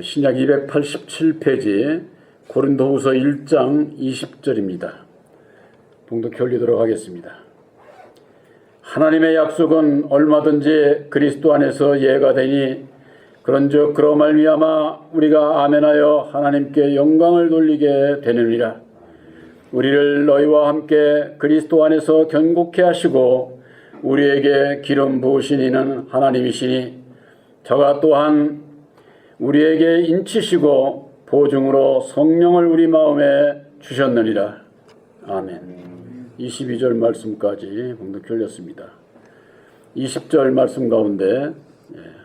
신약 287페이지 고린도후서 1장 20절입니다. 봉독해 올리도록 하겠습니다. 하나님의 약속은 얼마든지 그리스도 안에서 예가 되니 그런즉 그로 말미암아 우리가 아멘하여 하나님께 영광을 돌리게 되느니라. 우리를 너희와 함께 그리스도 안에서 견고케 하시고 우리에게 기름 부으신 이는 하나님이시니 저가 또한 우리에게 인치시고 보증으로 성령을 우리 마음에 주셨느니라. 아멘. 22절 말씀까지 봉독해 올렸습니다. 20절 말씀 가운데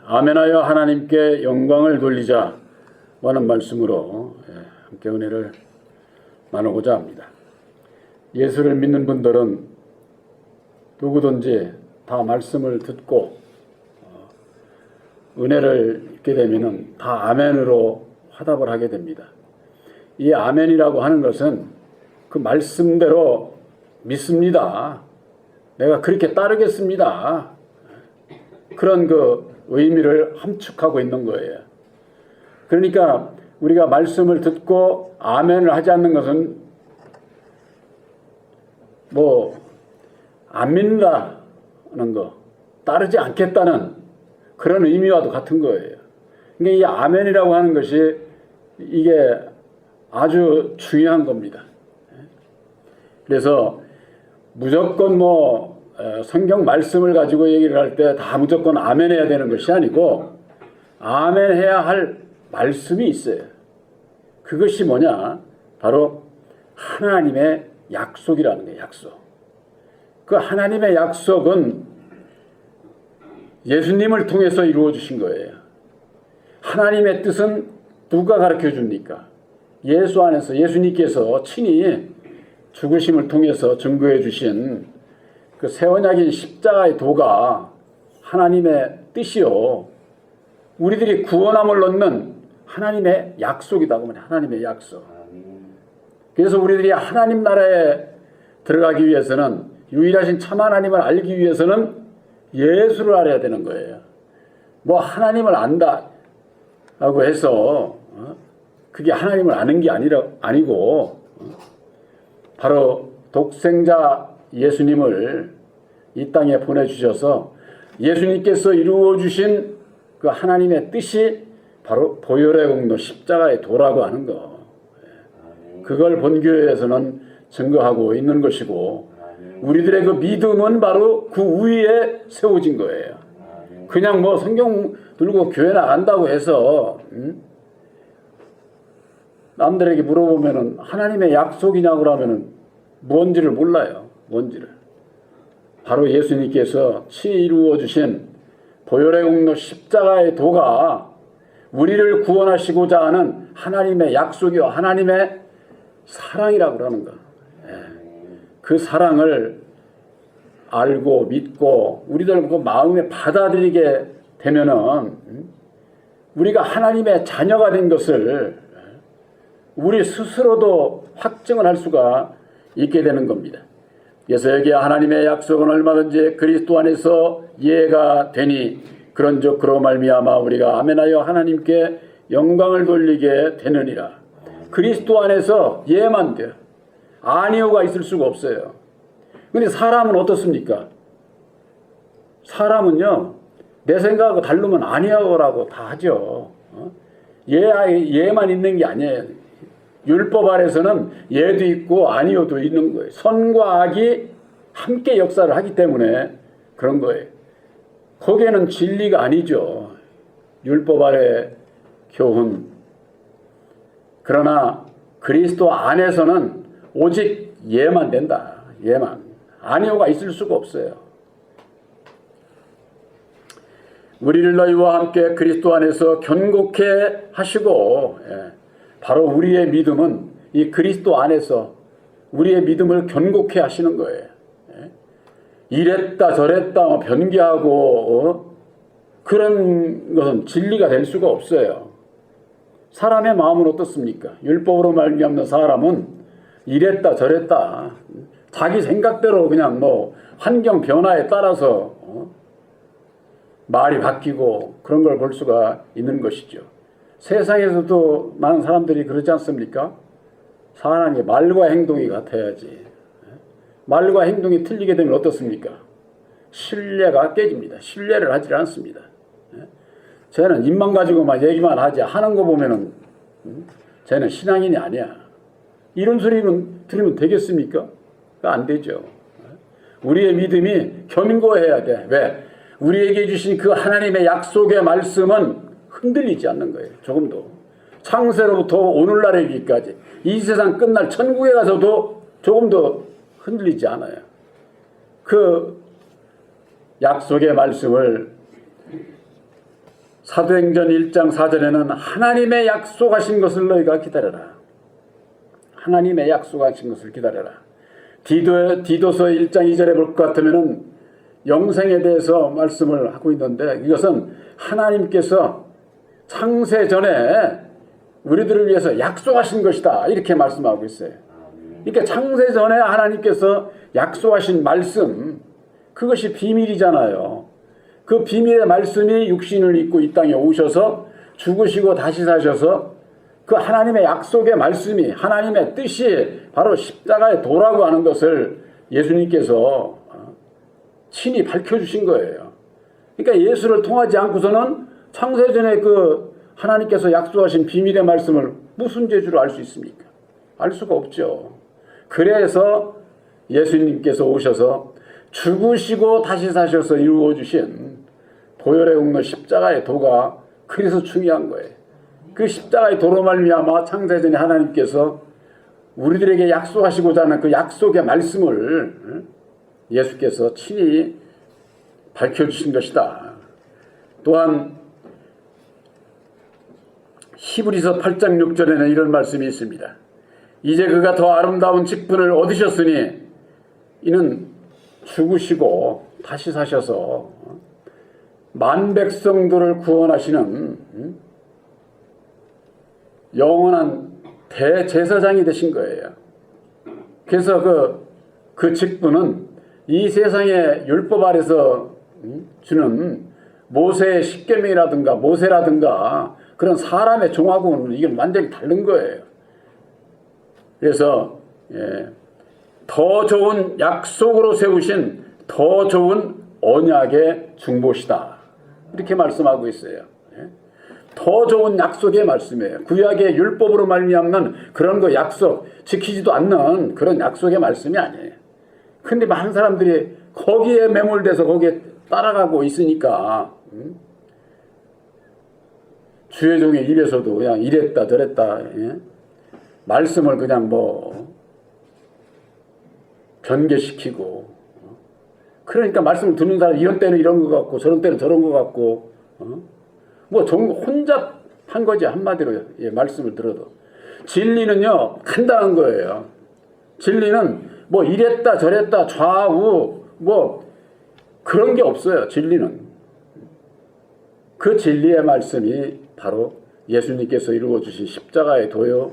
아멘하여 하나님께 영광을 돌리자 하는 말씀으로 함께 은혜를 나누고자 합니다. 예수를 믿는 분들은 누구든지 다 말씀을 듣고 은혜를 입게 되면 다 아멘으로 화답을 하게 됩니다. 이 아멘이라고 하는 것은 그 말씀대로 믿습니다. 내가 그렇게 따르겠습니다. 그런 그 의미를 함축하고 있는 거예요. 그러니까 우리가 말씀을 듣고 아멘을 하지 않는 것은 안 믿는다는 거, 따르지 않겠다는 그런 의미와도 같은 거예요. 그러니까 이 아멘이라고 하는 것이 이게 아주 중요한 겁니다. 그래서 무조건 성경 말씀을 가지고 얘기를 할 때 다 무조건 아멘해야 되는 것이 아니고 아멘해야 할 말씀이 있어요. 그것이 뭐냐? 바로 하나님의 약속이라는 거예요. 약속. 그 하나님의 약속은 예수님을 통해서 이루어 주신 거예요. 하나님의 뜻은 누가 가르쳐 줍니까? 예수 안에서 예수님께서 친히 죽으심을 통해서 증거해 주신 그 새 언약인 십자가의 도가 하나님의 뜻이요. 우리들이 구원함을 얻는 하나님의 약속이다. 하나님의 약속. 그래서 우리들이 하나님 나라에 들어가기 위해서는 유일하신 참 하나님을 알기 위해서는 예수를 알아야 되는 거예요. 하나님을 안다라고 해서 그게 하나님을 아는 게 아니고 바로 독생자 예수님을 이 땅에 보내주셔서 예수님께서 이루어 주신 그 하나님의 뜻이 바로 보혈의 공로 십자가의 도라고 하는 거. 그걸 본교회에서는 증거하고 있는 것이고 우리들의 그 믿음은 바로 그 위에 세워진 거예요. 그냥 성경 들고 교회 나간다고 해서 남들에게 물어보면은 하나님의 약속이냐고 그러면은 뭔지를 몰라요. 뭔지를. 바로 예수님께서 친히 이루어 주신 보혈의 공로 십자가의 도가 우리를 구원하시고자 하는 하나님의 약속이요 하나님의 사랑이라고 그러는 거. 그 사랑을 알고 믿고 우리들 그 마음에 받아들이게 되면은 우리가 하나님의 자녀가 된 것을 우리 스스로도 확증을 할 수가 있게 되는 겁니다. 그래서 여기 하나님의 약속은 얼마든지 그리스도 안에서 예가 되니 그런즉 그로 말미암아 우리가 아멘하여 하나님께 영광을 돌리게 되느니라. 그리스도 안에서 예만 돼요. 아니오가 있을 수가 없어요. 근데 사람은 어떻습니까? 사람은요, 내 생각하고 다르면 아니오라고 다 하죠. 예만 있는 게 아니에요. 율법 아래서는 예도 있고 아니오도 있는 거예요. 선과 악이 함께 역사를 하기 때문에 그런 거예요. 거기에는 진리가 아니죠. 율법 아래 교훈. 그러나 그리스도 안에서는 오직 예만 된다. 예만. 아니오가 있을 수가 없어요. 우리를 너희와 함께 그리스도 안에서 견고케 하시고 바로 우리의 믿음은 이 그리스도 안에서 우리의 믿음을 견고케 하시는 거예요. 이랬다 저랬다 변개하고 그런 것은 진리가 될 수가 없어요. 사람의 마음은 어떻습니까? 율법으로 말미암는 사람은 이랬다 저랬다 자기 생각대로 그냥 환경 변화에 따라서 말이 바뀌고 그런 걸 볼 수가 있는 것이죠. 세상에서도 많은 사람들이 그러지 않습니까? 사람이 말과 행동이 같아야지. 말과 행동이 틀리게 되면 어떻습니까? 신뢰가 깨집니다. 신뢰를 하지 않습니다. 쟤는 입만 가지고만 얘기만 하지 하는 거 보면은 쟤는 신앙인이 아니야. 이런 소리는 들으면 되겠습니까? 안 되죠. 우리의 믿음이 견고해야 돼. 왜? 우리에게 주신 그 하나님의 약속의 말씀은 흔들리지 않는 거예요. 조금도. 창세로부터 오늘날에 이르기까지 이 세상 끝날 천국에 가서도 조금도 흔들리지 않아요. 그 약속의 말씀을 사도행전 1장 4절에는 하나님의 약속하신 것을 너희가 기다려라. 하나님의 약속하신 것을 기다려라. 디도서 1장 2절에 볼 것 같으면 영생에 대해서 말씀을 하고 있는데 이것은 하나님께서 창세 전에 우리들을 위해서 약속하신 것이다. 이렇게 말씀하고 있어요. 그러니까 창세 전에 하나님께서 약속하신 말씀, 그것이 비밀이잖아요. 그 비밀의 말씀이 육신을 입고 이 땅에 오셔서 죽으시고 다시 사셔서 그 하나님의 약속의 말씀이 하나님의 뜻이 바로 십자가의 도라고 하는 것을 예수님께서 친히 밝혀주신 거예요. 그러니까 예수를 통하지 않고서는 창세전에 그 하나님께서 약속하신 비밀의 말씀을 무슨 재주로 알 수 있습니까? 알 수가 없죠. 그래서 예수님께서 오셔서 죽으시고 다시 사셔서 이루어주신 보혈의 공로 십자가의 도가 그래서 중요한 거예요. 그 십자가의 도로 말미암아 창세전에 하나님께서 우리들에게 약속하시고자 하는 그 약속의 말씀을 예수께서 친히 밝혀주신 것이다. 또한 히브리서 8장 6절에는 이런 말씀이 있습니다. 이제 그가 더 아름다운 직분을 얻으셨으니 이는 죽으시고 다시 사셔서 만백성들을 구원하시는 영원한 대제사장이 되신 거예요. 그래서 그 직분은 이 세상의 율법 아래서 주는 모세의 십계명이라든가 모세라든가 그런 사람의 종하고는 이건 완전히 다른 거예요. 그래서 더 좋은 약속으로 세우신 더 좋은 언약의 중보시다. 이렇게 말씀하고 있어요. 더 좋은 약속의 말씀이에요. 구약의 율법으로 말미암는 그런 거 약속 지키지도 않는 그런 약속의 말씀이 아니에요. 근데 많은 사람들이 거기에 매몰돼서 거기에 따라가고 있으니까 주의 종의 입에서도 그냥 이랬다 저랬다 말씀을 그냥 뭐 변개시키고 그러니까 말씀을 듣는 사람 이런 때는 이런 것 같고 저런 때는 저런 것 같고 뭐 혼잡한 거지 한마디로 말씀을 들어도 진리는요 간단한 거예요. 진리는 뭐 이랬다 저랬다 좌우 뭐 그런 게 없어요. 진리는 그 진리의 말씀이 바로 예수님께서 이루어주신 십자가의 도요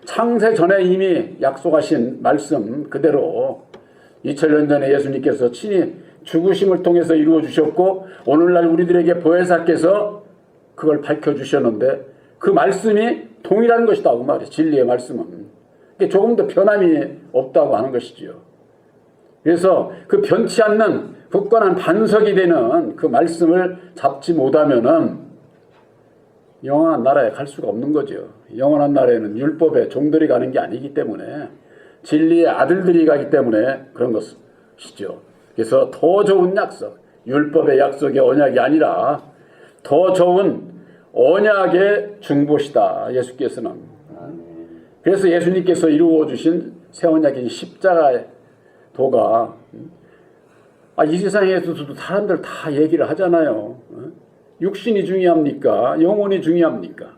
창세 전에 이미 약속하신 말씀 그대로 2000년 전에 예수님께서 친히 죽으심을 통해서 이루어주셨고 오늘날 우리들에게 보혜사께서 그걸 밝혀주셨는데 그 말씀이 동일한 것이다 그 말이에요. 진리의 말씀은 조금 더 변함이 없다고 하는 것이지요. 그래서 그 변치 않는 굳건한 반석이 되는 그 말씀을 잡지 못하면은 영원한 나라에 갈 수가 없는 거죠. 영원한 나라에는 율법의 종들이 가는 게 아니기 때문에 진리의 아들들이 가기 때문에 그런 것이죠. 그래서 더 좋은 약속, 율법의 약속의 언약이 아니라 더 좋은 언약의 중보시다. 예수께서는. 그래서 예수님께서 이루어 주신 새 언약인 십자가의 도가 이 세상에서도 사람들 다 얘기를 하잖아요. 육신이 중요합니까? 영혼이 중요합니까?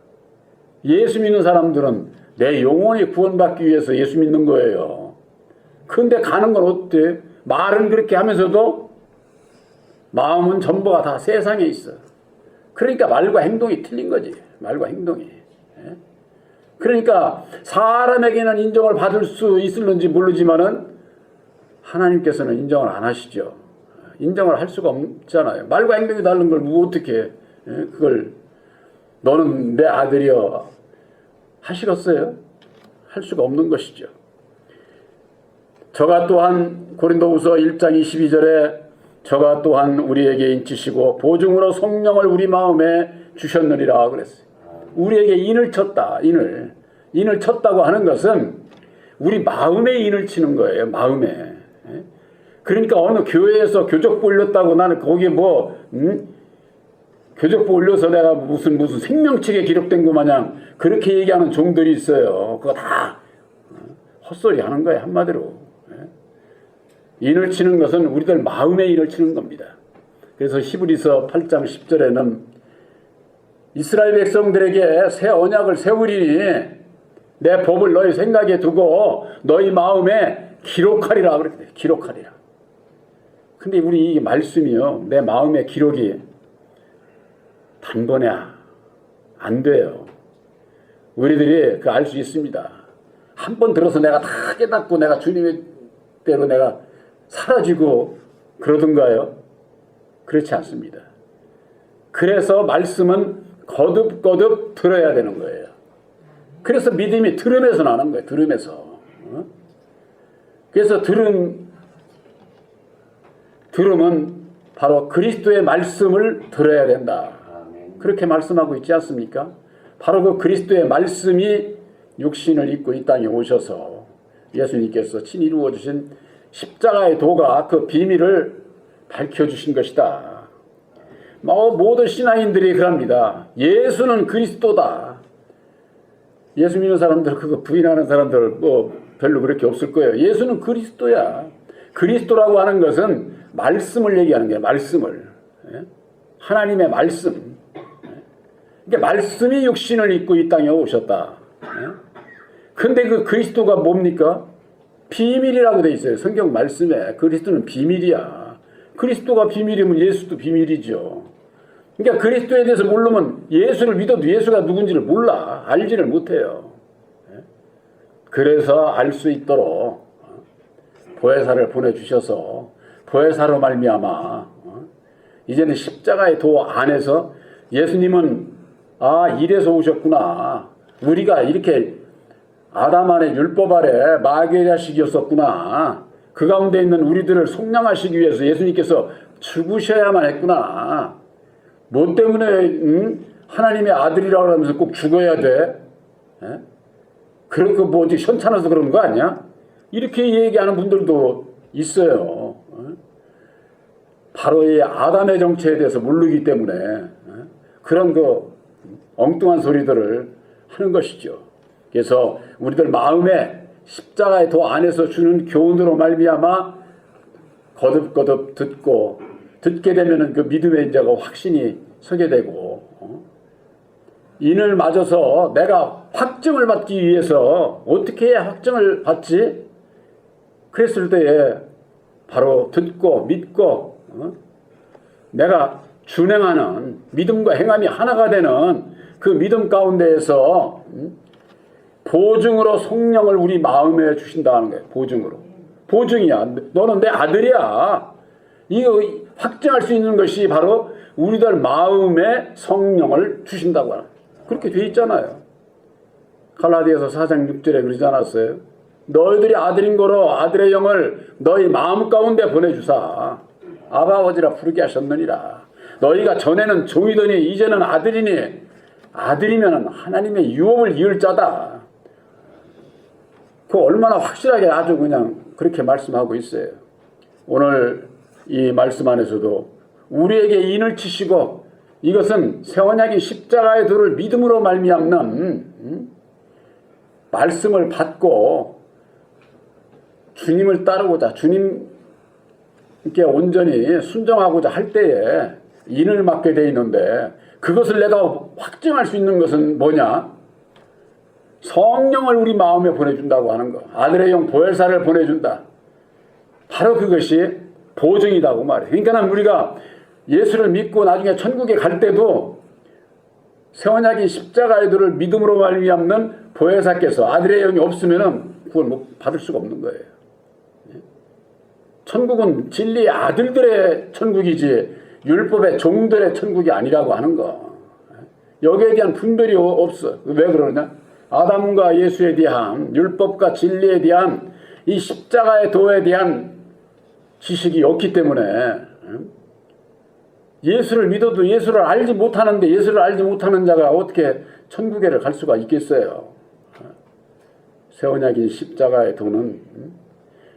예수 믿는 사람들은 내 영혼이 구원받기 위해서 예수 믿는 거예요. 그런데 가는 건 어때? 말은 그렇게 하면서도 마음은 전부가 다 세상에 있어. 그러니까 말과 행동이 틀린 거지. 말과 행동이. 그러니까 사람에게는 인정을 받을 수 있을는지 모르지만은 하나님께서는 인정을 안 하시죠. 인정을 할 수가 없잖아요. 말과 행동이 다른 걸 뭐 어떻게 그걸 너는 내 아들이여 하시겠어요? 할 수가 없는 것이죠. 저가 또한 고린도후서 1장 22절에 저가 또한 우리에게 인치시고 보증으로 성령을 우리 마음에 주셨느니라 그랬어요. 우리에게 인을 쳤다. 인을 쳤다고 하는 것은 우리 마음에 인을 치는 거예요. 마음에. 그러니까 어느 교회에서 교적부 올렸다고 나는 거기에 교적부 올려서 내가 무슨 생명책에 기록된 것 마냥 그렇게 얘기하는 종들이 있어요. 그거 다 헛소리 하는 거예요. 한마디로. 인을 치는 것은 우리들 마음에 인을 치는 겁니다. 그래서 히브리서 8장 10절에는 이스라엘 백성들에게 새 언약을 세우리니 내 법을 너희 생각에 두고 너희 마음에 기록하리라 그랬대요. 기록하리라. 근데 우리 이 말씀이요. 내 마음의 기록이 단번에 안 돼요. 우리들이 그 알 수 있습니다. 한 번 들어서 내가 다 깨닫고 내가 주님의 대로 내가 사라지고 그러던가요? 그렇지 않습니다. 그래서 말씀은 거듭거듭 들어야 되는 거예요. 그래서 믿음이 들음에서 나는 거예요. 들음에서. 그래서 들음은 바로 그리스도의 말씀을 들어야 된다. 그렇게 말씀하고 있지 않습니까? 바로 그 그리스도의 말씀이 육신을 입고 이 땅에 오셔서 예수님께서 친히 이루어주신 십자가의 도가 그 비밀을 밝혀주신 것이다. 모든 신앙인들이 그럽니다. 예수는 그리스도다. 예수 믿는 사람들 그거 부인하는 사람들 별로 그렇게 없을 거예요. 예수는 그리스도야. 그리스도라고 하는 것은 말씀을 얘기하는 거예요. 말씀을. 하나님의 말씀. 그러니까 말씀이 육신을 입고 이 땅에 오셨다. 근데 그 그리스도가 뭡니까? 비밀이라고 돼 있어요. 성경 말씀에. 그리스도는 비밀이야. 그리스도가 비밀이면 예수도 비밀이죠. 그러니까 그리스도에 대해서 모르면 예수를 믿어도 예수가 누군지를 몰라. 알지를 못해요. 그래서 알 수 있도록 보혜사를 보내주셔서 보혜사로 말미암아 이제는 십자가의 도 안에서 예수님은 이래서 오셨구나. 우리가 이렇게 아담 안에 율법 아래 마귀의 자식이었었구나. 그 가운데 있는 우리들을 속량하시기 위해서 예수님께서 죽으셔야만 했구나. 뭐 때문에 하나님의 아들이라고 하면서 꼭 죽어야 돼? 그런 거 어디 현찮아서 그런 거 아니야? 이렇게 얘기하는 분들도 있어요. 바로 이 아담의 정체에 대해서 모르기 때문에 그런 거 엉뚱한 소리들을 하는 것이죠. 그래서 우리들 마음에 십자가의 도 안에서 주는 교훈으로 말미암아 거듭거듭 듣게 되면은 그 믿음의 인자가 확신이 서게 되고 인을 맞아서 내가 확증을 받기 위해서 어떻게 해야 확증을 받지? 그랬을 때에 바로 듣고 믿고 내가 준행하는 믿음과 행함이 하나가 되는 그 믿음 가운데에서 보증으로 성령을 우리 마음에 주신다는 거예요. 보증으로. 보증이야. 너는 내 아들이야. 이거 확증할 수 있는 것이 바로 우리들 마음에 성령을 주신다고 하는. 그렇게 돼 있잖아요. 갈라디아서 4장 6절에 그러지 않았어요? 너희들이 아들인 거로 아들의 영을 너희 마음 가운데 보내주사 아바 아버지라 부르게 하셨느니라. 너희가 전에는 종이더니 이제는 아들이니 아들이면 하나님의 유업을 이을 자다. 그 얼마나 확실하게 아주 그냥 그렇게 말씀하고 있어요. 오늘 이 말씀 안에서도 우리에게 인을 치시고 이것은 새 언약인 십자가의 도를 믿음으로 말미암는 말씀을 받고 주님을 따르고자 주님께 온전히 순종하고자 할 때에 인을 맡게 되어 있는데 그것을 내가 확증할 수 있는 것은 뭐냐? 성령을 우리 마음에 보내준다고 하는 거. 아들의 영 보혜사를 보내준다. 바로 그것이 보증이라고 말해요. 그러니까 우리가 예수를 믿고 나중에 천국에 갈 때도 새 언약인 십자가의 도를 믿음으로 말미암는 보혜사께서 아들의 영이 없으면은 그걸 받을 수가 없는 거예요. 천국은 진리의 아들들의 천국이지 율법의 종들의 천국이 아니라고 하는 거. 여기에 대한 분별이 없어. 왜 그러냐? 아담과 예수에 대한 율법과 진리에 대한 이 십자가의 도에 대한 지식이 없기 때문에 예수를 믿어도 예수를 알지 못하는데 예수를 알지 못하는 자가 어떻게 천국에를 갈 수가 있겠어요? 새 언약인 십자가의 도는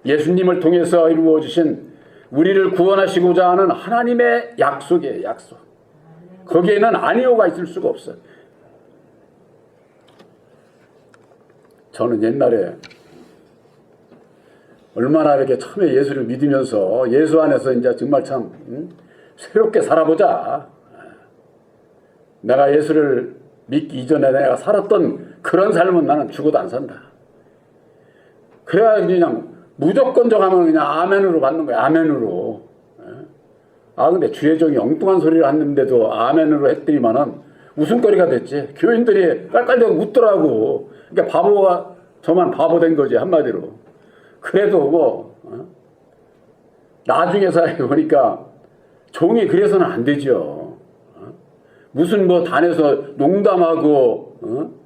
예수님을 통해서 이루어 주신 우리를 구원하시고자 하는 하나님의 약속이에요. 약속. 거기에는 아니오가 있을 수가 없어요. 저는 옛날에 얼마나 이렇게 처음에 예수를 믿으면서 예수 안에서 이제 정말 참 새롭게 살아보자. 내가 예수를 믿기 이전에 내가 살았던 그런 삶은 나는 죽어도 안 산다. 그래야 그냥 무조건 정하면 그냥 아멘으로 받는 거야. 아멘으로. 근데 주의 종이 엉뚱한 소리를 했는데도 아멘으로 했더니만은 웃음거리가 됐지. 교인들이 깔깔대고 웃더라고. 그러니까 바보가 저만 바보 된 거지 한마디로. 그래도 뭐 나중에 살아보니까 종이 그래서는 안 되죠. 무슨 뭐 단에서 농담하고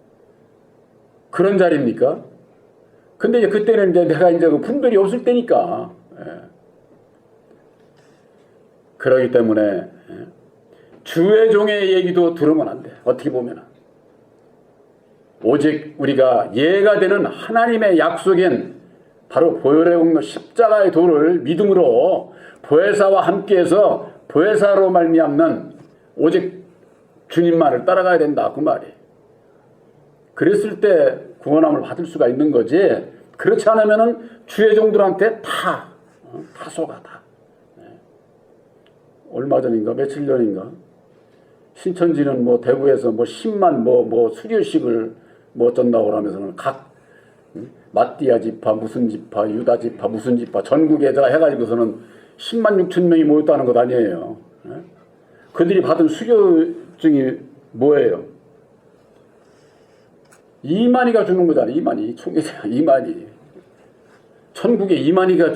그런 자리입니까? 근데 이제 그때는 이제 내가 이제 그 분별이 없을 때니까. 그러기 때문에 주의 종의 얘기도 들으면 안 돼. 어떻게 보면 오직 우리가 예가 되는 하나님의 약속인 바로 보혈의 공로 십자가의 도를 믿음으로 보혜사와 함께해서 보혜사로 말미암는 오직 주님만을 따라가야 된다 그 말이. 그랬을 때 구원함을 받을 수가 있는 거지. 그렇지 않으면은 주의 종들한테 다 속아 다. 얼마 전인가 며칠 전인가 신천지는 뭐 대구에서 뭐 10만 뭐 수료식을 뭐 어쩐다고 그러면서는 각 마띠아 지파 무슨 지파 유다 지파 무슨 지파 전국에다 해가지고서는 10만 6천 명이 모였다는 것 아니에요. 그들이 받은 수료증이 뭐예요? 이만희가 주는 거잖아요. 이만희 총회장 이만희 천국에 이만희가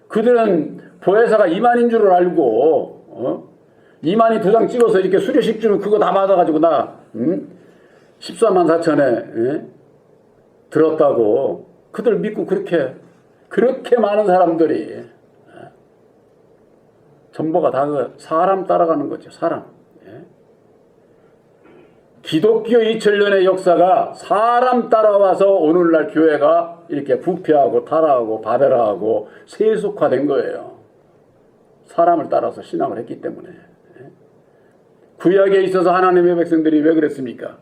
그들은 보혜사가 이만인 줄을 알고 이만희 두 장 찍어서 이렇게 수료식 주면 그거 다 받아가지고 나 14만 4천에 들었다고 그들 믿고 그렇게 많은 사람들이 전부가 다 그 사람 따라가는 거죠. 사람. 기독교 2000년의 역사가 사람 따라와서 오늘날 교회가 이렇게 부패하고 타락하고 바벨하고 세속화된 거예요. 사람을 따라서 신앙을 했기 때문에. 구약에 있어서 하나님의 백성들이 왜 그랬습니까?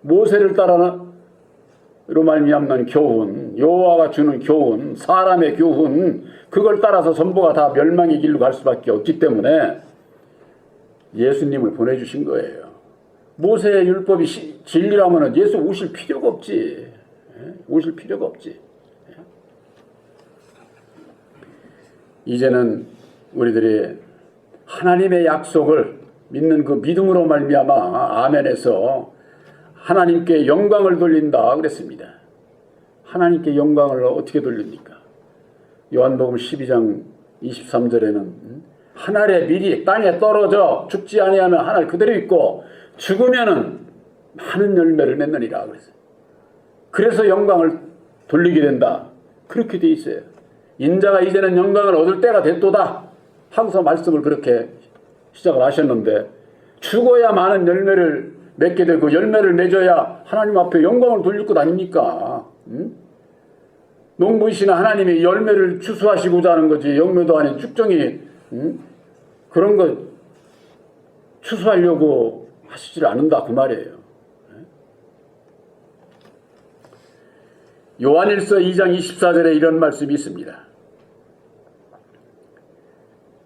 모세를 따라로 말미암는 교훈, 여호와가 주는 교훈, 사람의 교훈, 그걸 따라서 전부가 다 멸망의 길로 갈 수밖에 없기 때문에 예수님을 보내주신 거예요. 모세의 율법이 진리라면 예수 오실 필요가 없지. 오실 필요가 없지. 이제는 우리들이 하나님의 약속을 믿는 그 믿음으로 말미암아 아멘에서 하나님께 영광을 돌린다 그랬습니다. 하나님께 영광을 어떻게 돌립니까? 요한복음 12장 23절에는 하늘의 밀이 땅에 떨어져 죽지 아니하면 하늘 그대로 있고 죽으면은 많은 열매를 맺느니라 그랬어요. 그래서 영광을 돌리게 된다. 그렇게 돼 있어요. 인자가 이제는 영광을 얻을 때가 됐도다. 항상 말씀을 그렇게 시작을 하셨는데 죽어야 많은 열매를 맺게 되고 열매를 맺어야 하나님 앞에 영광을 돌릴 것 아닙니까? 농부이신 하나님이 열매를 추수하시고자 하는 거지 영묘도 아닌 쭉정이 그런 거 추수하려고 하시질 않는다 그 말이에요. 요한일서 2장 24절에 이런 말씀이 있습니다.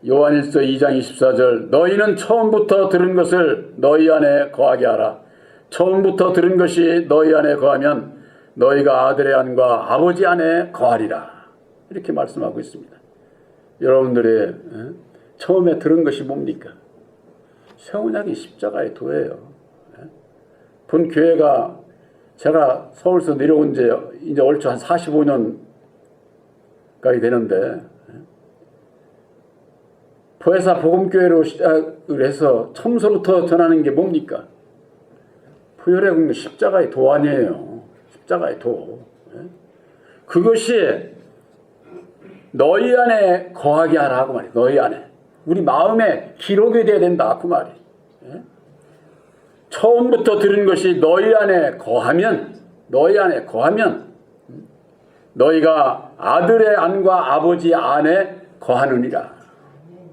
요한일서 2장 24절 너희는 처음부터 들은 것을 너희 안에 거하게 하라. 처음부터 들은 것이 너희 안에 거하면 너희가 아들의 안과 아버지 안에 거하리라. 이렇게 말씀하고 있습니다. 여러분들이 처음에 들은 것이 뭡니까? 새 언약이 십자가의 도예요. 본 교회가 제가 서울서 내려온 지 이제 얼추 한 45년까지 되는데 보혜사 복음교회로 시작을 해서 처음서부터 전하는 게 뭡니까? 부활의 국민 십자가의 도 아니에요. 십자가의 도. 그것이 너희 안에 거하게 하라 그 말이에요. 너희 안에. 우리 마음에 기록이 돼야 된다 그 말이에요. 처음부터 들은 것이 너희 안에 거하면 너희가 아들의 안과 아버지 안에 거하느니라.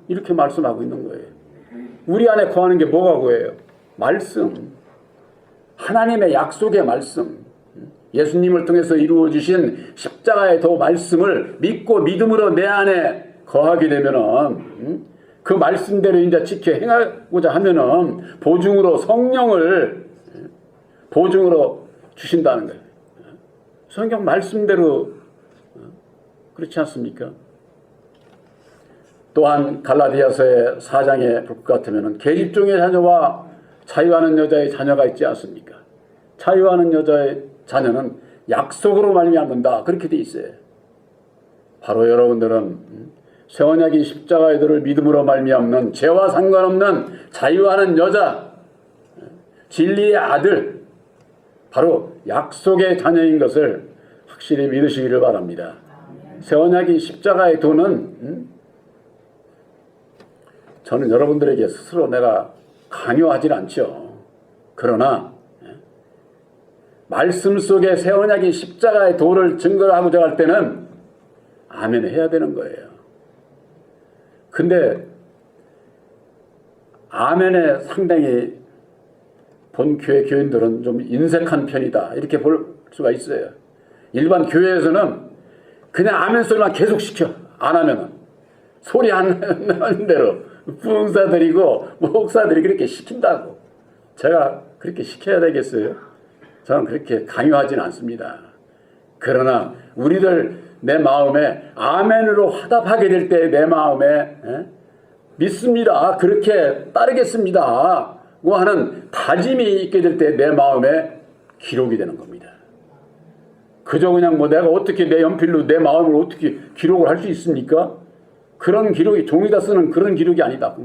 이렇게 말씀하고 있는 거예요. 우리 안에 거하는 게 뭐가 구해요? 말씀. 하나님의 약속의 말씀. 예수님을 통해서 이루어주신 십자가의 도 말씀을 믿고 믿음으로 내 안에 거하게 되면은 그 말씀대로 이제 지켜 행하고자 하면은 보증으로 성령을 보증으로 주신다는 거예요. 성경 말씀대로 그렇지 않습니까? 또한 갈라디아서의 4장에 볼 것 같으면 계집종의 자녀와 자유하는 여자의 자녀가 있지 않습니까? 자유하는 여자의 자녀는 약속으로 말미암는다 그렇게 돼 있어요. 바로 여러분들은 새 언약인 십자가의 도를 믿음으로 말미암는 죄와 상관없는 자유하는 여자, 진리의 아들, 바로 약속의 자녀인 것을 확실히 믿으시기를 바랍니다. 새 언약인 십자가의 도는 저는 여러분들에게 스스로 내가 강요하진 않죠. 그러나 말씀 속에 새 언약인 십자가의 도를 증거하고자 할 때는 아멘 해야 되는 거예요. 근데 아멘에 상당히 본 교회 교인들은 좀 인색한 편이다 이렇게 볼 수가 있어요. 일반 교회에서는 그냥 아멘 소리만 계속 시켜. 안 하면은 소리 안 나는 대로 부흥사들이고 목사들이 그렇게 시킨다고. 제가 그렇게 시켜야 되겠어요? 저는 그렇게 강요하지는 않습니다. 그러나 우리들 내 마음에 아멘으로 화답하게 될 때 내 마음에 믿습니다. 그렇게 따르겠습니다. 고 하는 다짐이 있게 될 때 내 마음에 기록이 되는 겁니다. 그저 그냥 뭐 내가 어떻게 내 연필로 내 마음을 어떻게 기록을 할 수 있습니까? 그런 기록이 종이다 쓰는 그런 기록이 아니다.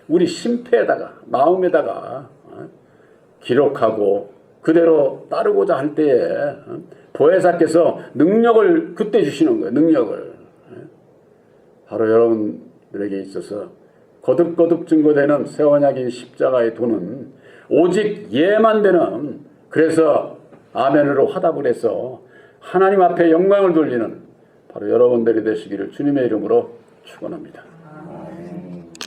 우리 심폐에다가 마음에다가 기록하고 그대로 따르고자 할 때에 보혜사께서 능력을 그때 주시는 거예요. 능력을. 바로 여러분들에게 있어서 거듭거듭 증거되는 새 언약인 십자가의 도는 오직 예만 되는, 그래서 아멘으로 화답을 해서 하나님 앞에 영광을 돌리는 바로 여러분들이 되시기를 주님의 이름으로 축원합니다.